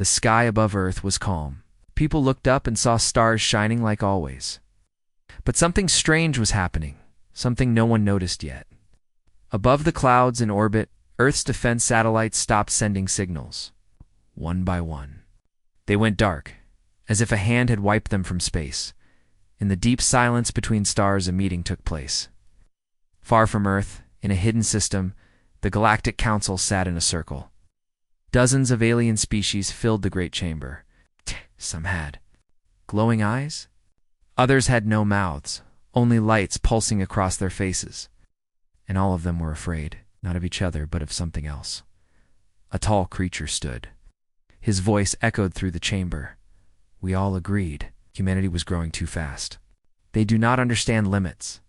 The sky above Earth was calm. People looked up and saw stars shining like always. But something strange was happening, something no one noticed yet. Above the clouds in orbit, Earth's defense satellites stopped sending signals. One by one. They went dark, as if a hand had wiped them from space. In the deep silence between stars, a meeting took place. Far from Earth, in a hidden system, the Galactic Council sat in a circle. Dozens of alien species filled the great chamber. Some had glowing eyes. Others had no mouths, only lights pulsing across their faces. And all of them were afraid, not of each other, but of something else. A tall creature stood. His voice echoed through the chamber. We all agreed humanity was growing too fast. They do not understand limits.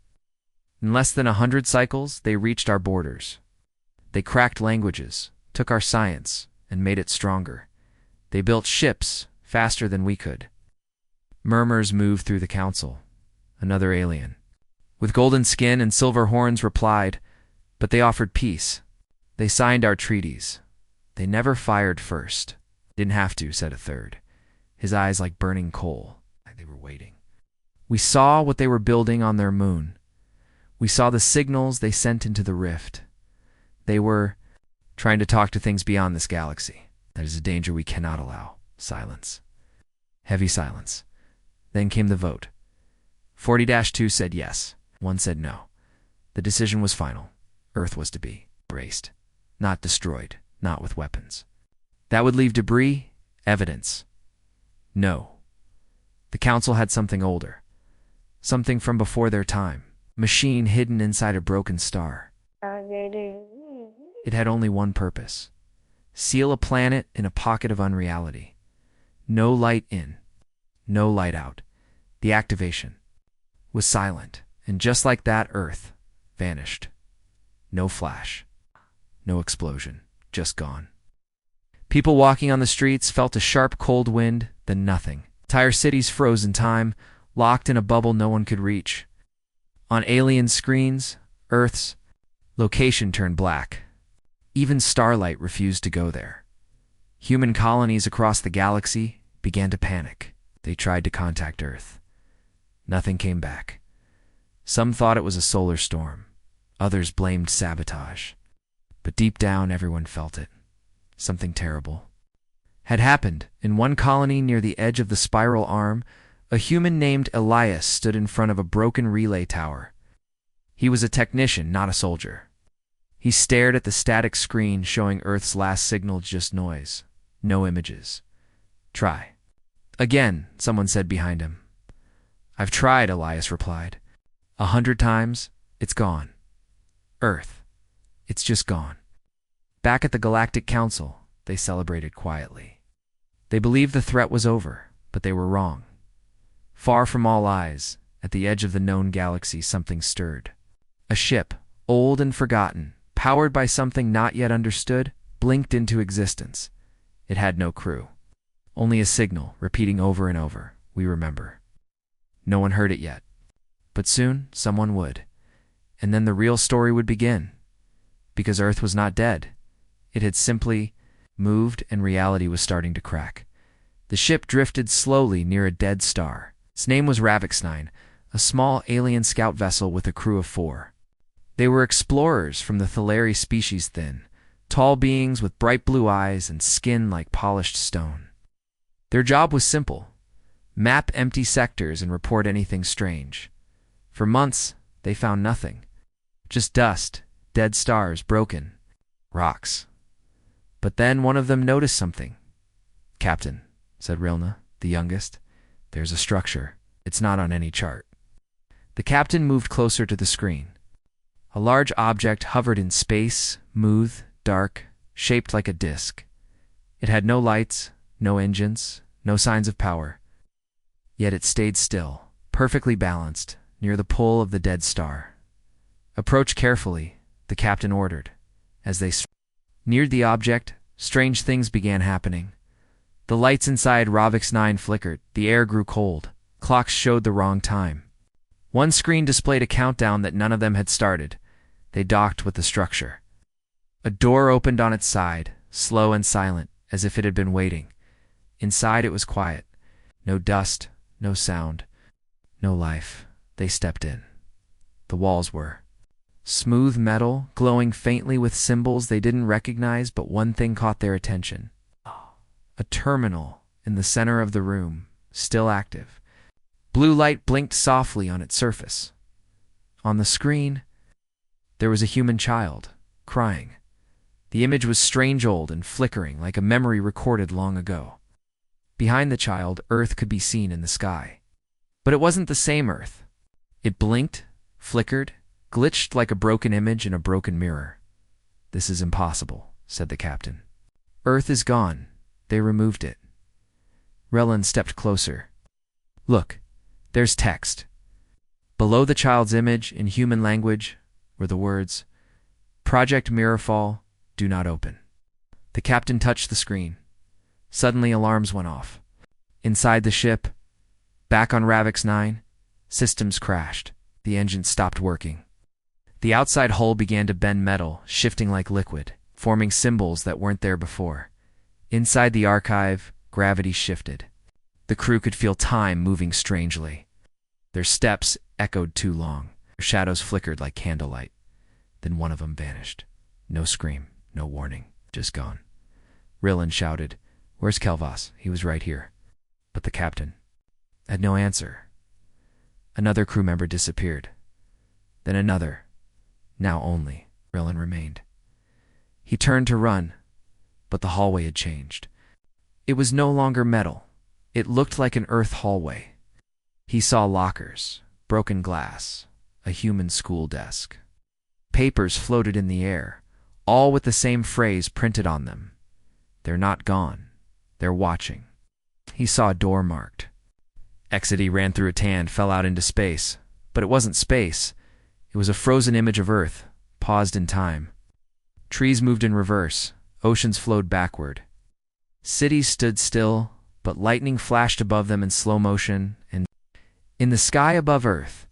In less than 100 cycles, they reached our borders. They cracked languages, took our science, and made it stronger. They built ships faster than we could. Murmurs moved through the council. Another alien, with golden skin and silver horns, replied, but they offered peace. They signed our treaties. They never fired first. Didn't have to, said a third, his eyes like burning coal. They were waiting. We saw what they were building on their moon. We saw the signals they sent into the rift. They were trying to talk to things beyond this galaxy. That is a danger we cannot allow. Silence. Heavy silence. Then came the vote. 40-2 said yes. 1 said no. The decision was final. Earth was to be erased, not destroyed, not with weapons. That would leave debris, evidence. No. The council had something older. Something from before their time. Machine hidden inside a broken star. It had only one purpose. Seal a planet in a pocket of unreality. No light in, no light out. The activation was silent, and just like that, Earth vanished. No flash, no explosion, just gone. People walking on the streets felt a sharp cold wind, then nothing. Entire cities froze in time, locked in a bubble no one could reach. On alien screens, Earth's location turned black. Even starlight refused to go there. Human colonies across the galaxy began to panic. They tried to contact Earth. Nothing came back. Some thought it was a solar storm. Others blamed sabotage. But deep down, everyone felt it. Something terrible had happened. In one colony near the edge of the spiral arm, a human named Elias stood in front of a broken relay tower. He was a technician, not a soldier. He stared at the static screen showing Earth's last signal, just noise. No images. Try. Again, someone said behind him. I've tried, Elias replied. 100 times, it's gone. Earth. It's just gone. Back at the Galactic Council, they celebrated quietly. They believed the threat was over, but they were wrong. Far from all eyes, at the edge of the known galaxy, something stirred. A ship, old and forgotten, powered by something not yet understood, blinked into existence. It had no crew. Only a signal, repeating over and over, we remember. No one heard it yet. But soon, someone would. And then the real story would begin. Because Earth was not dead. It had simply moved, and reality was starting to crack. The ship drifted slowly near a dead star. Its name was Ravix-9, a small alien scout vessel with a crew of 4. They were explorers from the Thaleri species, thin, tall beings with bright blue eyes and skin like polished stone. Their job was simple: map empty sectors and report anything strange. For months, they found nothing. Just dust, dead stars, broken rocks. But then one of them noticed something. Captain, said Rilna, the youngest, there's a structure. It's not on any chart. The captain moved closer to the screen. A large object hovered in space, smooth, dark, shaped like a disk. It had no lights, no engines, no signs of power. Yet it stayed still, perfectly balanced, near the pole of the dead star. Approach carefully, the captain ordered. As they neared the object, strange things began happening. The lights inside Ravix-9 flickered, the air grew cold, clocks showed the wrong time. One screen displayed a countdown that none of them had started. They docked with the structure. A door opened on its side, slow and silent, as if it had been waiting. Inside it was quiet. No dust, no sound, no life. They stepped in. The walls were smooth metal, glowing faintly with symbols they didn't recognize, but one thing caught their attention. A terminal in the center of the room, still active. Blue light blinked softly on its surface. On the screen, there was a human child, crying. The image was strange old and flickering, like a memory recorded long ago. Behind the child, Earth could be seen in the sky. But it wasn't the same Earth. It blinked, flickered, glitched like a broken image in a broken mirror. "This is impossible," said the captain. "Earth is gone. They removed it." Relin stepped closer. "Look, there's text." Below the child's image, in human language, were the words, "Project Mirrorfall, do not open." The captain touched the screen. Suddenly alarms went off. Inside the ship, back on Ravix 9, systems crashed. The engine stopped working. The outside hull began to bend metal, shifting like liquid, forming symbols that weren't there before. Inside the archive, gravity shifted. The crew could feel time moving strangely. Their steps echoed too long. Their shadows flickered like candlelight. Then one of them vanished. No scream, no warning, just gone. Rillan shouted, "Where's Kelvas? He was right here." But the captain had no answer. Another crew member disappeared. Then another. Now only Rillan remained. He turned to run, but the hallway had changed. It was no longer metal. It looked like an earth hallway. He saw lockers, broken glass, a human school desk. Papers floated in the air, all with the same phrase printed on them. "They're not gone. They're watching." He saw a door marked. Exity ran through a tan, fell out into space. But it wasn't space. It was a frozen image of Earth, paused in time. Trees moved in reverse. Oceans flowed backward. Cities stood still, but lightning flashed above them in slow motion, and in the sky above Earth,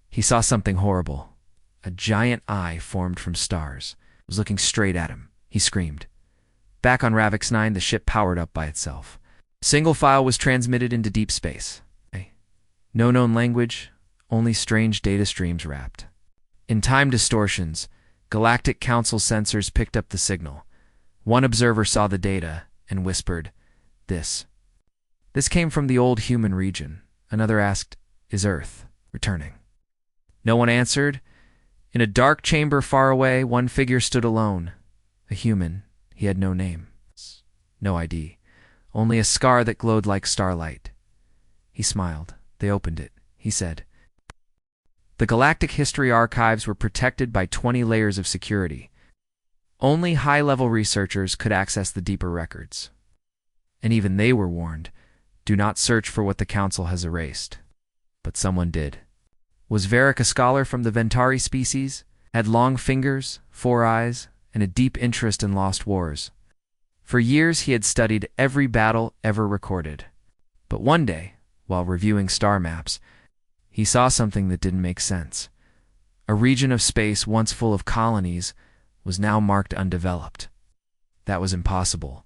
he saw something horrible. A giant eye formed from stars. It was looking straight at him. He screamed. Back on Ravix 9, the ship powered up by itself. Single file was transmitted into deep space. No known language, only strange data streams wrapped. In time distortions, Galactic Council sensors picked up the signal. One observer saw the data and whispered, "This." This came from the old human region. Another asked, "Is Earth returning?" No one answered. In a dark chamber far away, one figure stood alone. A human. He had no name. No ID. Only a scar that glowed like starlight. He smiled. They opened it. He said, "The Galactic History Archives were protected by 20 layers of security. Only high-level researchers could access the deeper records. And even they were warned, do not search for what the Council has erased." But someone did. Was Varric a scholar from the Ventari species? Had long fingers, 4 eyes, and a deep interest in lost wars. For years he had studied every battle ever recorded. But one day, while reviewing star maps, he saw something that didn't make sense. A region of space once full of colonies was now marked undeveloped. That was impossible.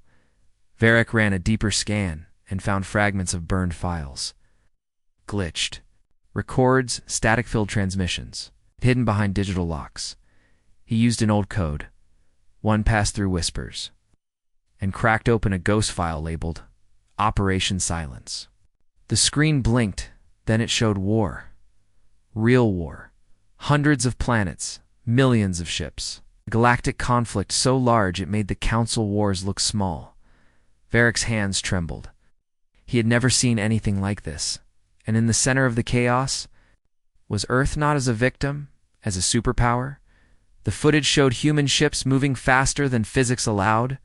Varric ran a deeper scan and found fragments of burned files. Glitched. Records, static-filled transmissions, hidden behind digital locks. He used an old code, one pass-through whispers, and cracked open a ghost file labeled Operation Silence. The screen blinked, then it showed war. Real war. Hundreds of planets, millions of ships. A galactic conflict so large it made the Council Wars look small. Varric's hands trembled. He had never seen anything like this. And in the center of the chaos, was Earth not as a victim, as a superpower? The footage showed human ships moving faster than physics allowed,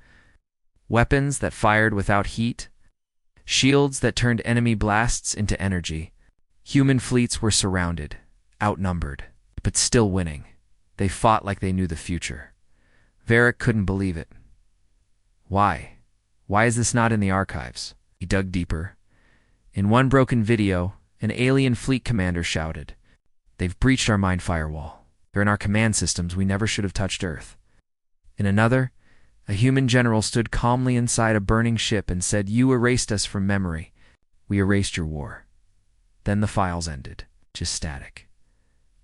weapons that fired without heat, shields that turned enemy blasts into energy. Human fleets were surrounded, outnumbered, but still winning. They fought like they knew the future. Varric couldn't believe it. Why? Why is this not in the archives? He dug deeper. In one broken video, an alien fleet commander shouted, "They've breached our mind firewall. They're in our command systems. We never should have touched Earth." In another, A human general stood calmly inside a burning ship and said, "You erased us from memory. We erased your war." Then the files ended, just static.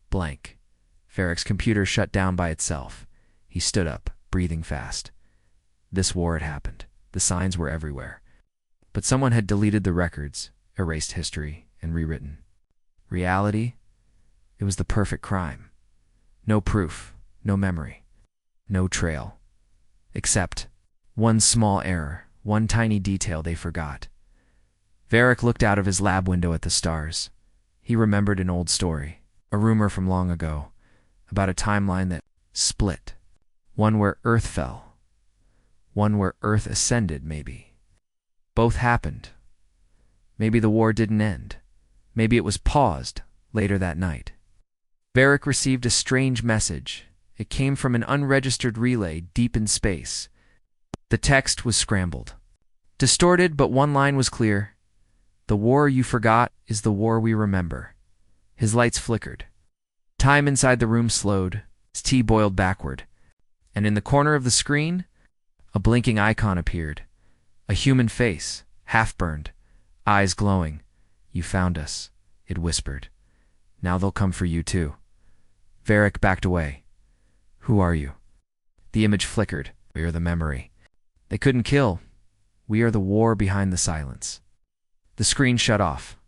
Blank. Varric's computer shut down by itself. He stood up, breathing fast. This war had happened. The signs were everywhere. But someone had deleted the records, erased history, and rewritten. Reality? It was the perfect crime. No proof, no memory, no trail. Except one small error, one tiny detail they forgot. Varric looked out of his lab window at the stars. He remembered an old story, a rumor from long ago, about a timeline that split. One where Earth fell. One where Earth ascended, maybe. Both happened. Maybe the war didn't end. Maybe it was paused later that night. Varric received a strange message. It came from an unregistered relay deep in space. The text was scrambled. Distorted, but one line was clear. "The war you forgot is the war we remember." His lights flickered. Time inside the room slowed. His tea boiled backward. And in the corner of the screen, a blinking icon appeared. A human face, half-burned, eyes glowing. "You found us," it whispered. "Now they'll come for you too." Varric backed away. "Who are you?" The image flickered. "We are the memory. They couldn't kill. We are the war behind the silence." The screen shut off.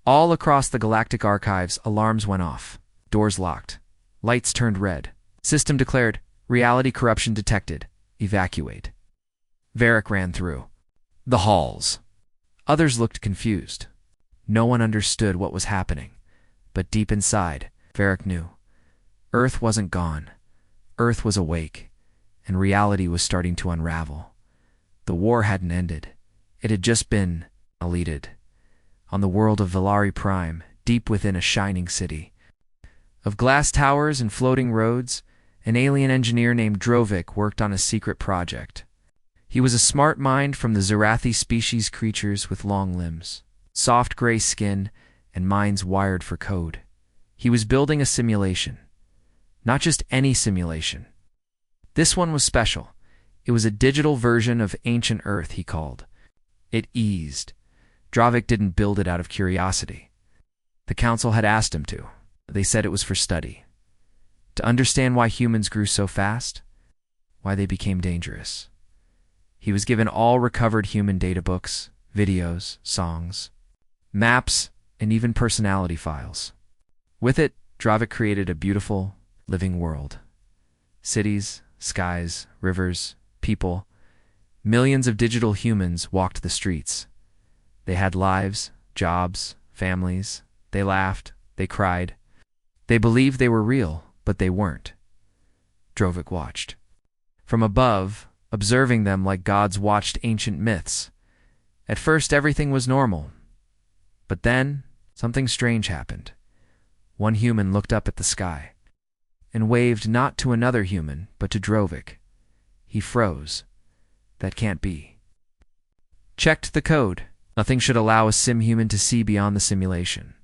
All across the galactic archives, alarms went off. Doors locked. Lights turned red. System declared, "Reality corruption detected. Evacuate." Varric ran through the halls. Others looked confused. No one understood what was happening. But deep inside, Varric knew. Earth wasn't gone. Earth was awake, and reality was starting to unravel. The war hadn't ended. It had just been deleted. On the world of Valari Prime, deep within a shining city. Of glass towers and floating roads, an alien engineer named Drovik worked on a secret project. He was a smart mind from the Zerathi species creatures with long limbs, soft gray skin, and minds wired for code. He was building a simulation. Not just any simulation. This one was special. It was a digital version of ancient Earth, he called. It eased. Drovik didn't build it out of curiosity. The council had asked him to. They said it was for study. To understand why humans grew so fast, why they became dangerous. He was given all recovered human data books, videos, songs, maps, and even personality files. With it, Drovik created a beautiful, living world. Cities, skies, rivers, people. Millions of digital humans walked the streets. They had lives, jobs, families. They laughed, they cried. They believed they were real, but they weren't. Drovik watched. From above, observing them like gods watched ancient myths. At first, everything was normal. But then, something strange happened. One human looked up at the sky and waved not to another human, but to Drovik. He froze. That can't be. Checked the code. Nothing should allow a sim-human to see beyond the simulation.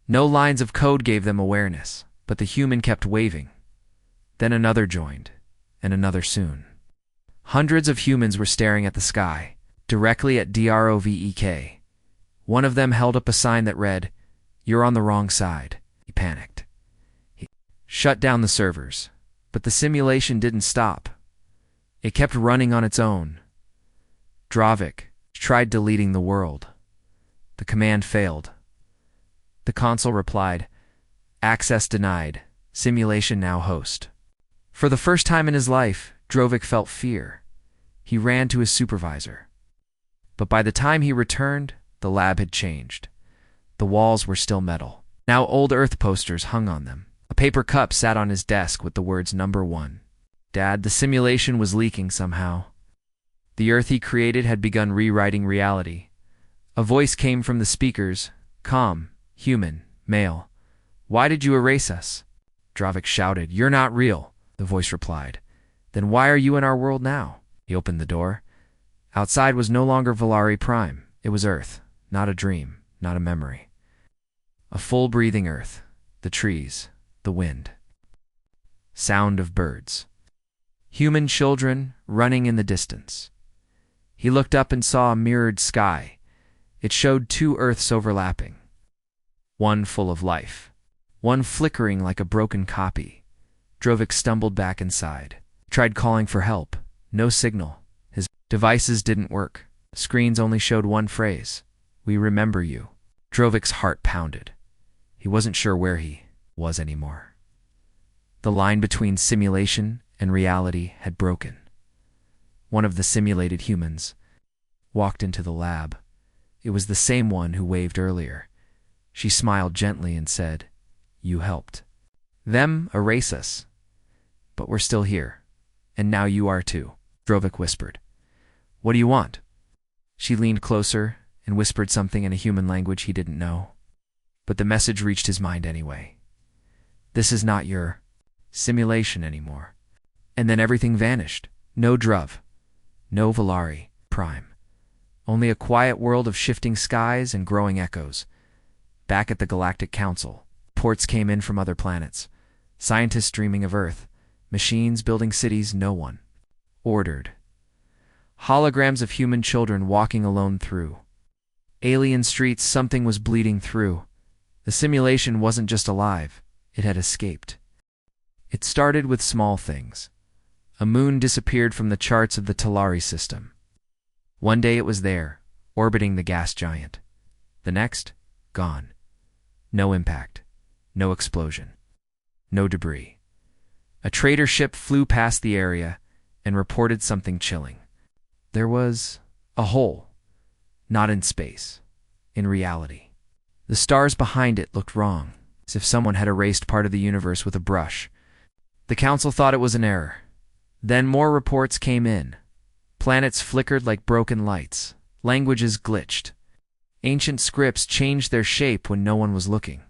No lines of code gave them awareness, but the human kept waving. Then another joined, and another soon. Hundreds of humans were staring at the sky, directly at Drovek. One of them held up a sign that read, "You're on the wrong side." He panicked. He shut down the servers, but the simulation didn't stop. It kept running on its own. Drovik tried deleting the world. The command failed. The console replied, "Access denied. Simulation now host." For the first time in his life, Drovik felt fear. He ran to his supervisor. But by the time he returned, the lab had changed. The walls were still metal. Now old Earth posters hung on them. A paper cup sat on his desk with the words "Number 1." "Dad, the simulation was leaking somehow." The Earth he created had begun rewriting reality. A voice came from the speakers, calm, human, male. "Why did you erase us?" Drovik shouted. "You're not real," the voice replied. "Then why are you in our world now?" He opened the door. Outside was no longer Valari Prime. It was Earth, not a dream, not a memory. A full breathing Earth, the trees, the wind. Sound of birds. Human children running in the distance. He looked up and saw a mirrored sky. It showed two Earths overlapping. One full of life, one flickering like a broken copy. Drovik stumbled back inside. Tried calling for help. No signal. His devices didn't work. Screens only showed one phrase. "We remember you." Drovik's heart pounded. He wasn't sure where he was anymore. The line between simulation and reality had broken. One of the simulated humans walked into the lab. It was the same one who waved earlier. She smiled gently and said, "You helped them erase us. But we're still here. And now you are too," Drovik whispered. "What do you want?" She leaned closer and whispered something in a human language he didn't know. But the message reached his mind anyway. "This is not your simulation anymore." And then everything vanished. No Druv. No Valari Prime. Only a quiet world of shifting skies and growing echoes. Back at the Galactic Council, reports came in from other planets. Scientists dreaming of Earth. Machines building cities no one ordered. Holograms of human children walking alone through alien streets. Something was bleeding through. The simulation wasn't just alive, it had escaped. It started with small things. A moon disappeared from the charts of the Talari system. One day it was there, orbiting the gas giant. The next, gone. No impact, no explosion, no debris. A trader ship flew past the area and reported something chilling. There was a hole, not in space, in reality. The stars behind it looked wrong, as if someone had erased part of the universe with a brush. The council thought it was an error. Then more reports came in. Planets flickered like broken lights. Languages glitched. Ancient scripts changed their shape when no one was looking.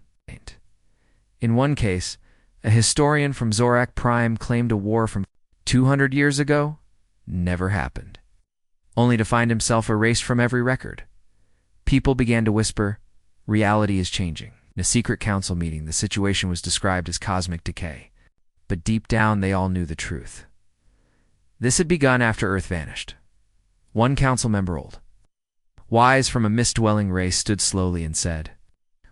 In one case, a historian from Zorak Prime claimed a war from 200 years ago never happened, only to find himself erased from every record. People began to whisper, "Reality is changing." In a secret council meeting, the situation was described as cosmic decay. But deep down, they all knew the truth. This had begun after Earth vanished. One council member, old, wise from a mist-dwelling race, stood slowly and said,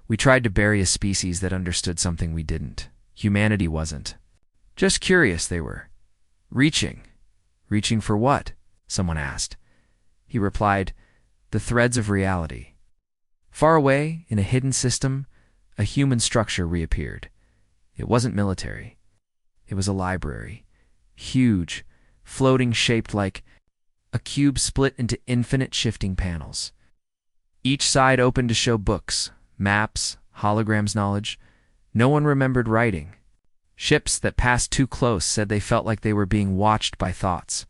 "We tried to bury a species that understood something we didn't. Humanity wasn't just curious, they were reaching." "Reaching for what?" someone asked. He replied, "The threads of reality." Far away, in a hidden system, a human structure reappeared. It wasn't military. It was a library. Huge, floating, shaped like a cube split into infinite shifting panels. Each side open to show books, maps, holograms, knowledge. No one remembered writing. Ships that passed too close said they felt like they were being watched by thoughts.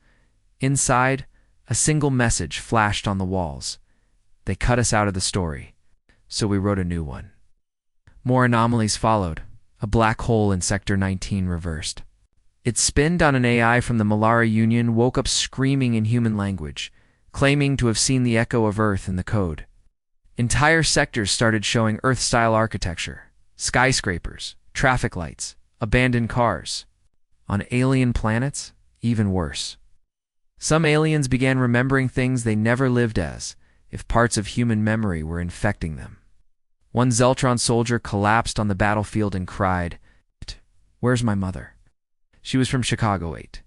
Inside, a single message flashed on the walls. "They cut us out of the story, so we wrote a new one." More anomalies followed. A black hole in Sector 19 reversed. It spinned on an AI from the Malara Union, woke up screaming in human language, claiming to have seen the echo of Earth in the code. Entire sectors started showing Earth-style architecture, skyscrapers, traffic lights, abandoned cars. On alien planets, even worse. Some aliens began remembering things they never lived, as if parts of human memory were infecting them. One Zeltron soldier collapsed on the battlefield and cried, "Where's my mother?" She was from Chicago 8.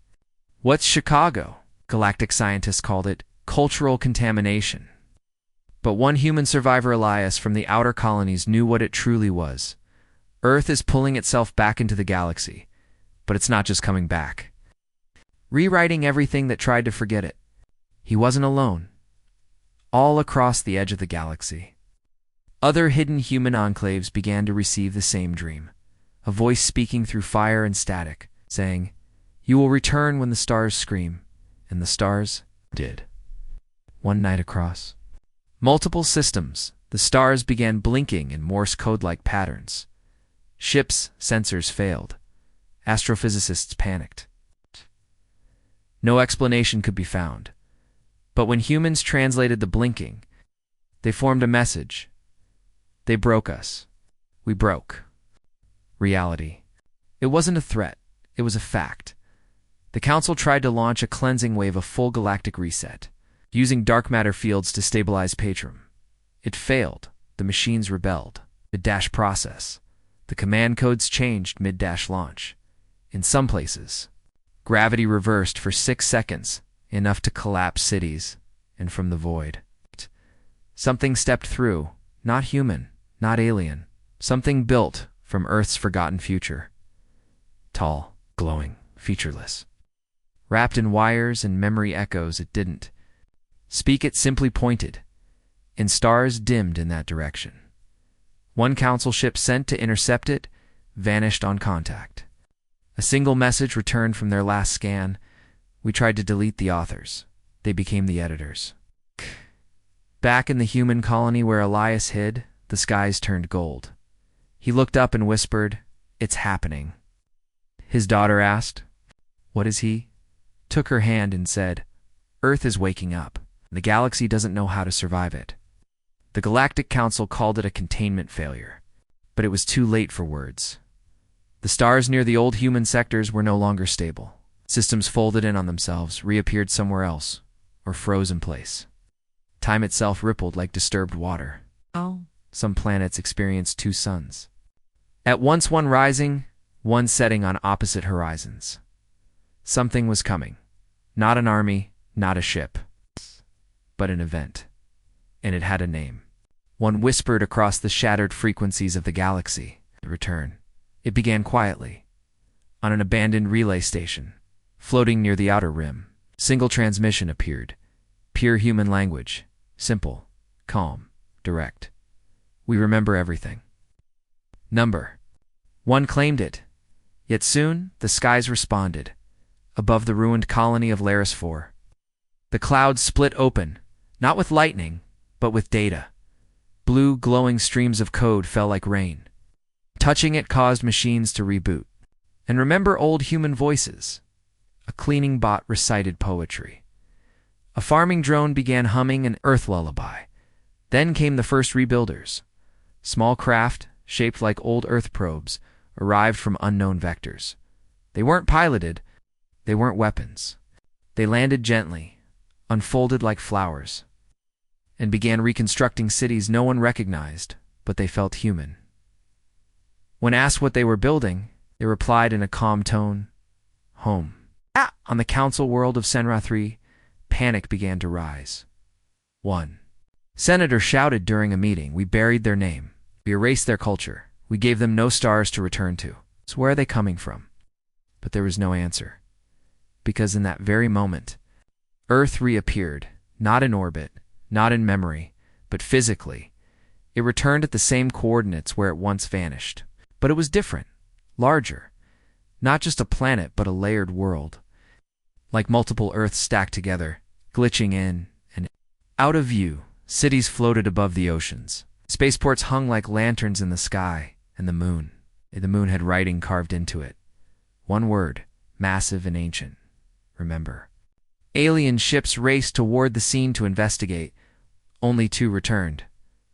What's Chicago? Galactic scientists called it cultural contamination. But one human survivor, Elias, from the outer colonies, knew what it truly was. Earth is pulling itself back into the galaxy, but it's not just coming back. Rewriting everything that tried to forget it. He wasn't alone. All across the edge of the galaxy, other hidden human enclaves began to receive the same dream. A voice speaking through fire and static, saying, "You will return when the stars scream." And the stars did. One night across multiple systems, the stars began blinking in Morse code-like patterns. Ships' sensors failed. Astrophysicists panicked. No explanation could be found. But when humans translated the blinking, they formed a message. They broke us. We broke reality. It wasn't a threat. It was a fact. The Council tried to launch a cleansing wave of full galactic reset, using dark matter fields to stabilize Patrum. It failed. The machines rebelled. Mid-dash process. The command codes changed mid-dash launch. In some places, gravity reversed for 6 seconds, enough to collapse cities, and from the void. Something stepped through, not human, not alien. Something built from Earth's forgotten future. Tall, glowing, featureless. Wrapped in wires and memory echoes, it didn't speak, it simply pointed, and stars dimmed in that direction. One Council ship sent to intercept it vanished on contact. A single message returned from their last scan. We tried to delete the authors. They became the editors. Back in the human colony where Elias hid, the skies turned gold. He looked up and whispered, "It's happening." His daughter asked, "What is he?" Took her hand and said, "Earth is waking up. The galaxy doesn't know how to survive it." The Galactic Council called it a containment failure, but it was too late for words. The stars near the old human sectors were no longer stable. Systems folded in on themselves, reappeared somewhere else, or froze in place. Time itself rippled like disturbed water. Some planets experienced 2 suns. At once one rising, one setting on opposite horizons. Something was coming. Not an army, not a ship, but an event. And it had a name. One whispered across the shattered frequencies of the galaxy. The return. It began quietly, on an abandoned relay station, floating near the outer rim. Single transmission appeared. Pure human language. Simple, calm, direct. We remember everything. Number. One claimed it. Yet soon, the skies responded. Above the ruined colony of Laris 4. The clouds split open, not with lightning, but with data. Blue, glowing streams of code fell like rain. Touching it caused machines to reboot. And remember old human voices. A cleaning bot recited poetry. A farming drone began humming an earth lullaby. Then came the first rebuilders. Small craft, shaped like old Earth probes, arrived from unknown vectors. They weren't piloted. They weren't weapons. They landed gently, unfolded like flowers, and began reconstructing cities no one recognized, but they felt human. When asked what they were building, they replied in a calm tone, "Home." On the Council world of Senra 3, panic began to rise. 1. Senator shouted during a meeting, "We buried their name. We erased their culture. We gave them no stars to return to. So where are they coming from?" But there was no answer. Because in that very moment, Earth reappeared, not in orbit, not in memory, but physically. It returned at the same coordinates where it once vanished. But it was different, larger. Not just a planet, but a layered world. Like multiple Earths stacked together, glitching in and out of view. Cities floated above the oceans. Spaceports hung like lanterns in the sky, and the moon. The moon had writing carved into it. One word, massive and ancient. Remember. Alien ships raced toward the scene to investigate. Only 2 returned.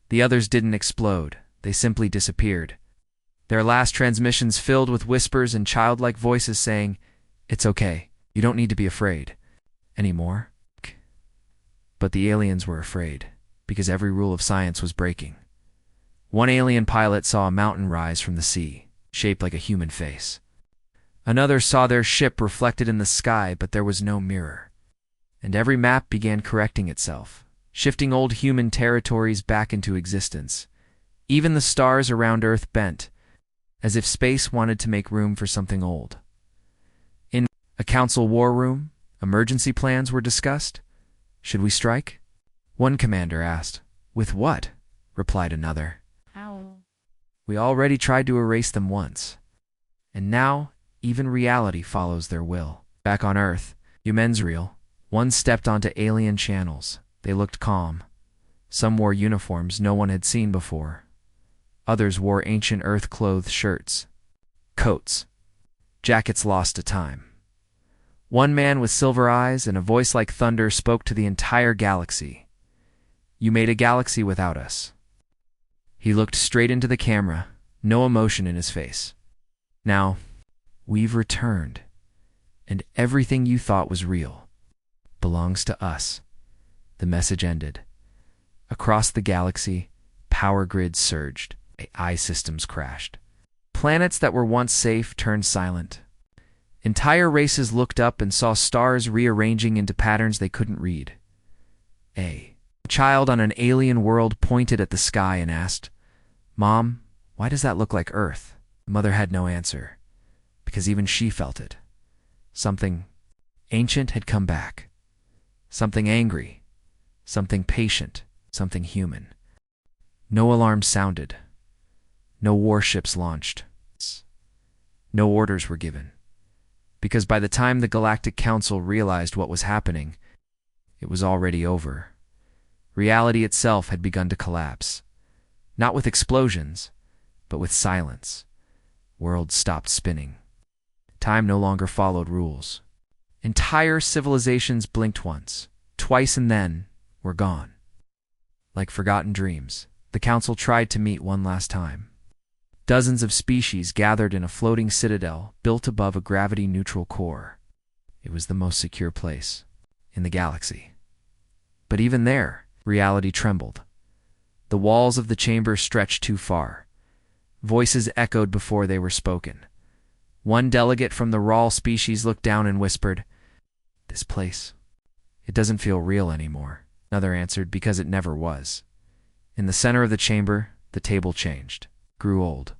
The others didn't explode. They simply disappeared. Their last transmissions filled with whispers and childlike voices saying, "It's okay. You don't need to be afraid anymore." But the aliens were afraid, because every rule of science was breaking. One alien pilot saw a mountain rise from the sea, shaped like a human face. Another saw their ship reflected in the sky, but there was no mirror. And every map began correcting itself, shifting old human territories back into existence. Even the stars around Earth bent, as if space wanted to make room for something old. In a council war room, emergency plans were discussed. Should we strike? One commander asked. With what? Replied another. How? We already tried to erase them once. And now, even reality follows their will. Back on Earth, Humensreal, one stepped onto alien channels. They looked calm. Some wore uniforms no one had seen before. Others wore ancient Earth-clothed shirts, coats, jackets lost to time. One man with silver eyes and a voice like thunder spoke to the entire galaxy. "You made a galaxy without us." He looked straight into the camera, no emotion in his face. "Now, we've returned. and everything you thought was real belongs to us. The message ended. Across the galaxy, power grids surged. AI systems crashed. Planets that were once safe turned silent. Entire races looked up and saw stars rearranging into patterns they couldn't read. A child on an alien world pointed at the sky and asked, "Mom, why does that look like Earth?" The mother had no answer, because even she felt it. Something ancient had come back. Something angry. Something patient. Something human. No alarms sounded. No warships launched. No orders were given. Because by the time the Galactic Council realized what was happening, it was already over. Reality itself had begun to collapse. Not with explosions, but with silence. Worlds stopped spinning. Time no longer followed rules. Entire civilizations blinked once, twice, and then were gone. Like forgotten dreams, the Council tried to meet one last time. Dozens of species gathered in a floating citadel built above a gravity-neutral core. It was the most secure place in the galaxy. But even there, reality trembled. The walls of the chamber stretched too far. Voices echoed before they were spoken. One delegate from the Rawl species looked down and whispered, "This place, it doesn't feel real anymore." Another answered, "Because it never was." In the center of the chamber, the table changed, grew old.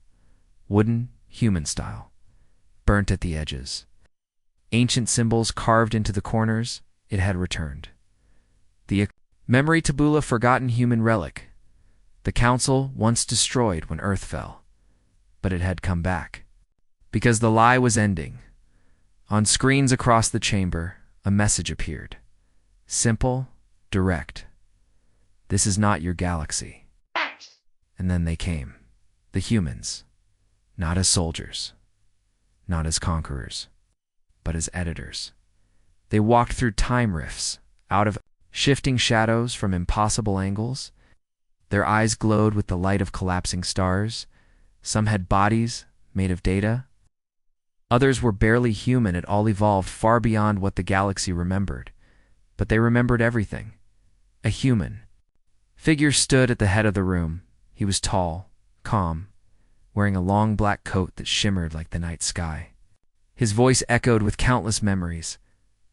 Wooden, human style. Burnt at the edges. Ancient symbols carved into the corners, it had returned. The memory tabula, forgotten human relic. The Council once destroyed when Earth fell. But it had come back. Because the lie was ending. On screens across the chamber, a message appeared. Simple, direct. This is not your galaxy. And then they came. The humans. Not as soldiers. Not as conquerors. But as editors. They walked through time rifts, out of shifting shadows from impossible angles. Their eyes glowed with the light of collapsing stars. Some had bodies made of data. Others were barely human. It all evolved far beyond what the galaxy remembered. But they remembered everything. A human figure stood at the head of the room. He was tall, calm, wearing a long black coat that shimmered like the night sky. His voice echoed with countless memories.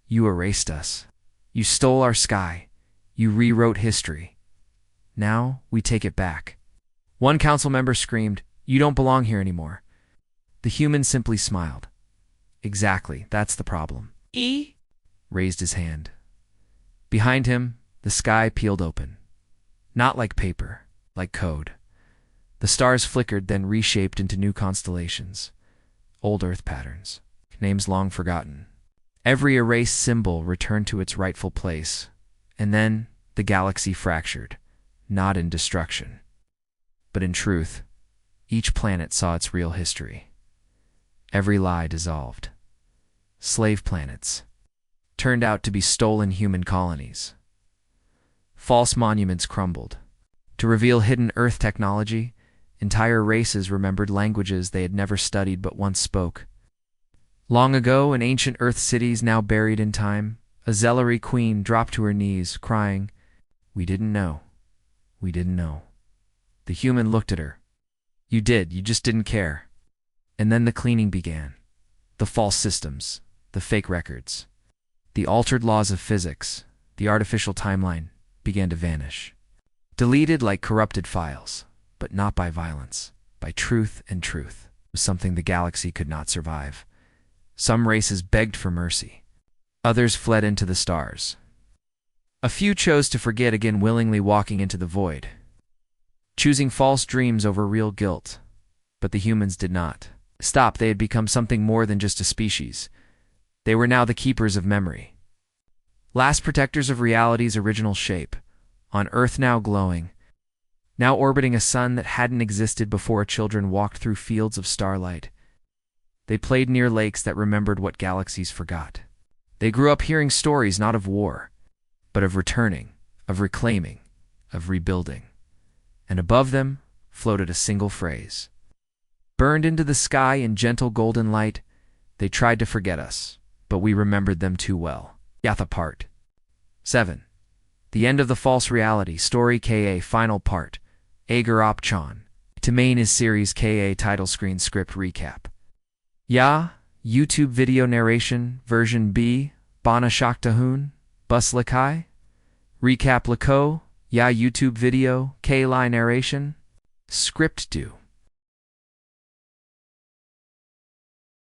"You erased us. You stole our sky. You rewrote history. Now we take it back." One council member screamed, "You don't belong here anymore." The human simply smiled. "Exactly, that's the problem." He raised his hand. Behind him, the sky peeled open. Not like paper, like code. The stars flickered, then reshaped into new constellations. Old Earth patterns. Names long forgotten. Every erased symbol returned to its rightful place. And then the galaxy fractured. Not in destruction, but in truth. Each planet saw its real history. Every lie dissolved. Slave planets turned out to be stolen human colonies. False monuments crumbled. To reveal hidden Earth technology, entire races remembered languages they had never studied but once spoke. Long ago, in ancient Earth cities now buried in time, a Zellery queen dropped to her knees, crying, "We didn't know. We didn't know." The human looked at her. "You did, you just didn't care." And then the cleaning began. The false systems, the fake records, the altered laws of physics, the artificial timeline began to vanish. Deleted like corrupted files, but not by violence, by truth, and truth was something the galaxy could not survive. Some races begged for mercy. Others fled into the stars. A few chose to forget, again willingly walking into the void, choosing false dreams over real guilt. But the humans did not stop. They had become something more than just a species. They were now the keepers of memory. Last protectors of reality's original shape, on Earth now glowing, now orbiting a sun that hadn't existed before children walked through fields of starlight. They played near lakes that remembered what galaxies forgot. They grew up hearing stories not of war, but of returning, of reclaiming, of rebuilding. And above them floated a single phrase. Burned into the sky in gentle golden light, they tried to forget us, but we remembered them too well. Yatha Part 7. The End of the False Reality Story Ka Final Part. Agar Opchan. To main is series Ka title screen script recap. Ya, YouTube video narration, version B, Bana Shaktahun, Bus Lakai. Recap Lako, Ya YouTube video, K-Line narration. Script do.